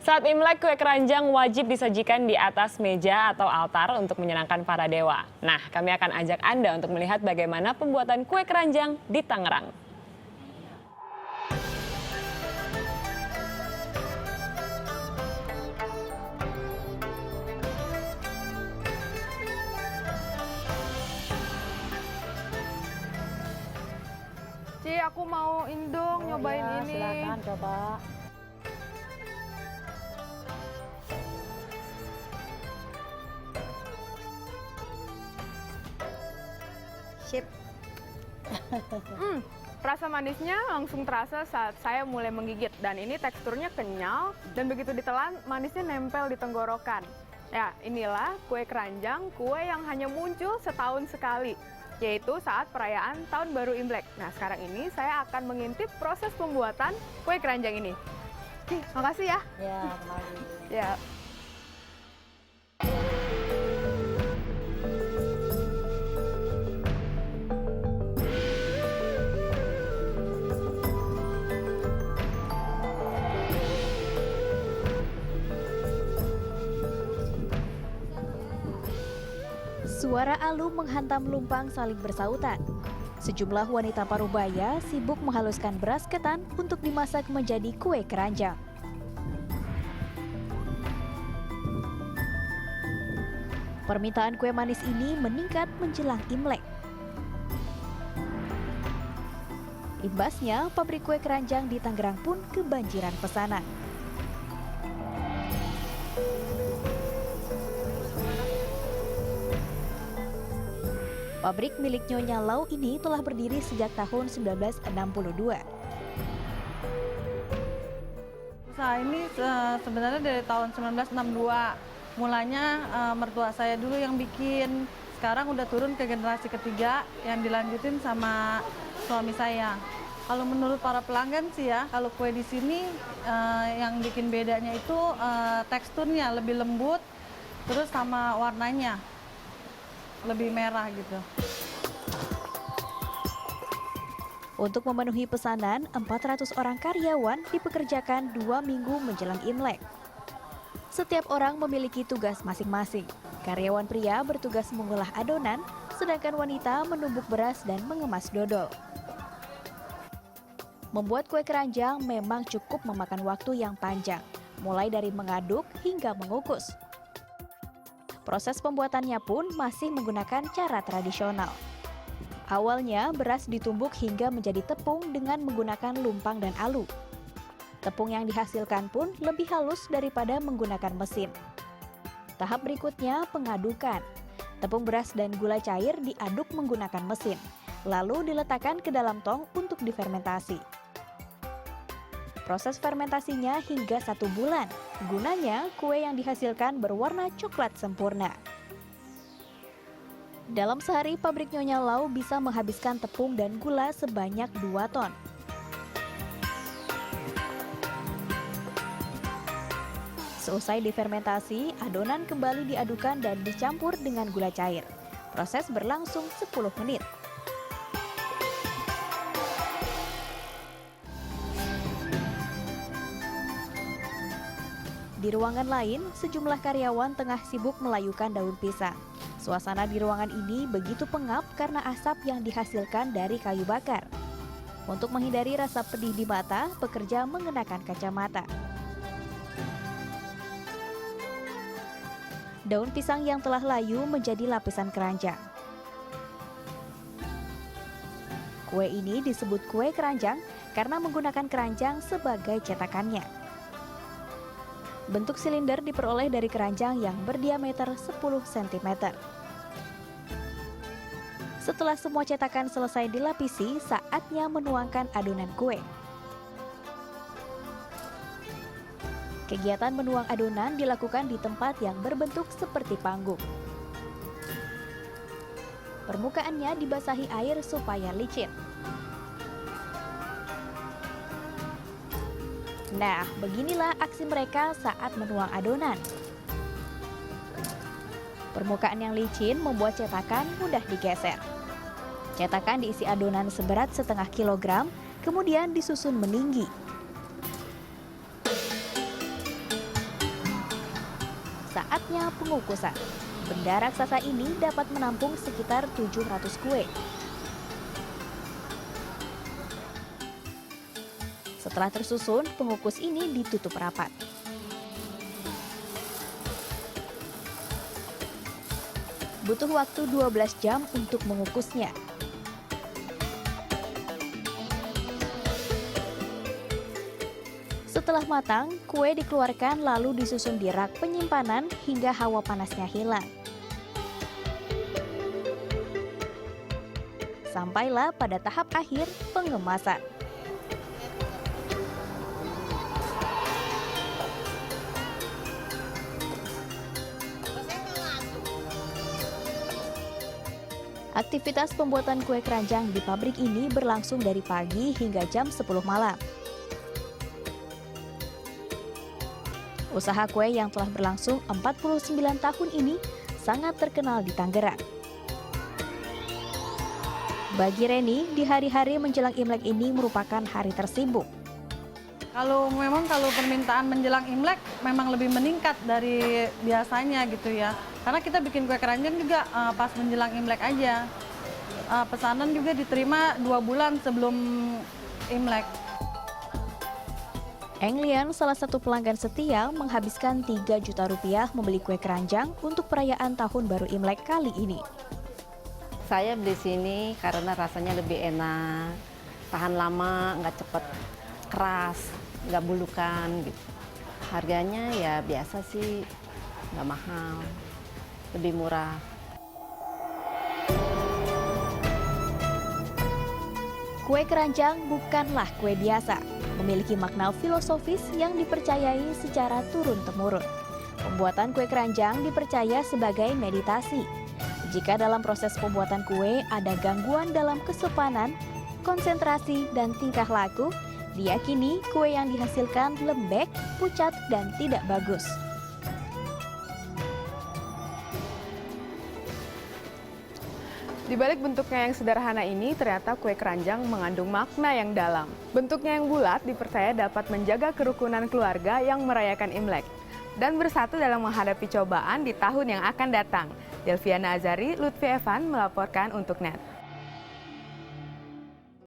Saat Imlek, kue keranjang wajib disajikan di atas meja atau altar untuk menyenangkan para dewa. Nah, kami akan ajak Anda untuk melihat bagaimana pembuatan kue keranjang di Tangerang. Ci, aku mau dong nyobain ya, ini. Silakan coba. Sip. Rasa manisnya langsung terasa saat saya mulai menggigit. Dan ini teksturnya kenyal dan begitu ditelan manisnya nempel di tenggorokan. Ya, inilah kue keranjang, kue yang hanya muncul setahun sekali, yaitu saat perayaan Tahun Baru Imlek. Nah, sekarang ini saya akan mengintip proses pembuatan kue keranjang ini. Oke, makasih ya. Ya, kembali. Ya. Suara alu menghantam lumpang saling bersautan. Sejumlah wanita Parubaya sibuk menghaluskan beras ketan untuk dimasak menjadi kue keranjang. Permintaan kue manis ini meningkat menjelang Imlek. Imbasnya, pabrik kue keranjang di Tangerang pun kebanjiran pesanan. Pabrik milik Nyonya Lau ini telah berdiri sejak tahun 1962. Usaha ini sebenarnya dari tahun 1962. Mulanya mertua saya dulu yang bikin. Sekarang udah turun ke generasi ketiga yang dilanjutin sama suami saya. Kalau menurut para pelanggan sih ya, kalau kue di sini yang bikin bedanya itu teksturnya lebih lembut, terus sama warnanya lebih merah gitu. Untuk memenuhi pesanan, 400 orang karyawan dipekerjakan 2 minggu menjelang Imlek. Setiap orang memiliki tugas masing-masing. Karyawan pria bertugas mengolah adonan, sedangkan wanita menumbuk beras dan mengemas dodol. Membuat kue keranjang memang cukup memakan waktu yang panjang, mulai dari mengaduk hingga mengukus. Proses pembuatannya pun masih menggunakan cara tradisional. Awalnya beras ditumbuk hingga menjadi tepung dengan menggunakan lumpang dan alu. Tepung yang dihasilkan pun lebih halus daripada menggunakan mesin. Tahap berikutnya pengadukan. Tepung beras dan gula cair diaduk menggunakan mesin, lalu diletakkan ke dalam tong untuk difermentasi. Proses fermentasinya hingga 1 bulan. Gunanya, kue yang dihasilkan berwarna coklat sempurna. Dalam sehari, pabrik Nyonya Lau bisa menghabiskan tepung dan gula sebanyak 2 ton. Seusai difermentasi, adonan kembali diadukan dan dicampur dengan gula cair. Proses berlangsung 10 menit. Di ruangan lain, sejumlah karyawan tengah sibuk melayukan daun pisang. Suasana di ruangan ini begitu pengap karena asap yang dihasilkan dari kayu bakar. Untuk menghindari rasa pedih di mata, pekerja mengenakan kacamata. Daun pisang yang telah layu menjadi lapisan keranjang. Kue ini disebut kue keranjang karena menggunakan keranjang sebagai cetakannya. Bentuk silinder diperoleh dari keranjang yang berdiameter 10 cm. Setelah semua cetakan selesai dilapisi, saatnya menuangkan adonan kue. Kegiatan menuang adonan dilakukan di tempat yang berbentuk seperti panggung. Permukaannya dibasahi air supaya licin. Nah, beginilah aksi mereka saat menuang adonan. Permukaan yang licin membuat cetakan mudah digeser. Cetakan diisi adonan seberat setengah kilogram, kemudian disusun meninggi. saatnya pengukusan. Benda raksasa ini dapat menampung sekitar 700 kue. Setelah tersusun, pengukus ini ditutup rapat. Butuh waktu 12 jam untuk mengukusnya. Setelah matang, kue dikeluarkan lalu disusun di rak penyimpanan hingga hawa panasnya hilang. Sampailah pada tahap akhir pengemasan. Aktivitas pembuatan kue keranjang di pabrik ini berlangsung dari pagi hingga jam 10 malam. Usaha kue yang telah berlangsung 49 tahun ini sangat terkenal di Tangerang. Bagi Reni, di hari-hari menjelang Imlek ini merupakan hari tersibuk. Kalau permintaan menjelang Imlek memang lebih meningkat dari biasanya gitu ya. Karena kita bikin kue keranjang juga pas menjelang Imlek aja. Pesanan juga diterima 2 bulan sebelum Imlek. Englian, salah satu pelanggan setia, menghabiskan 3 juta rupiah membeli kue keranjang untuk perayaan Tahun Baru Imlek kali ini. Saya beli sini karena rasanya lebih enak, tahan lama, nggak cepet keras, nggak bulukan gitu. Harganya ya biasa sih, nggak mahal, lebih murah. Kue keranjang bukanlah kue biasa, memiliki makna filosofis yang dipercayai secara turun-temurun. Pembuatan kue keranjang dipercaya sebagai meditasi. Jika dalam proses pembuatan kue ada gangguan dalam kesopanan, konsentrasi, dan tingkah laku, diyakini kue yang dihasilkan lembek, pucat, dan tidak bagus. Di balik bentuknya yang sederhana ini, ternyata kue keranjang mengandung makna yang dalam. Bentuknya yang bulat dipercaya dapat menjaga kerukunan keluarga yang merayakan Imlek dan bersatu dalam menghadapi cobaan di tahun yang akan datang. Delviana Azari, Lutfi Evan melaporkan untuk NET.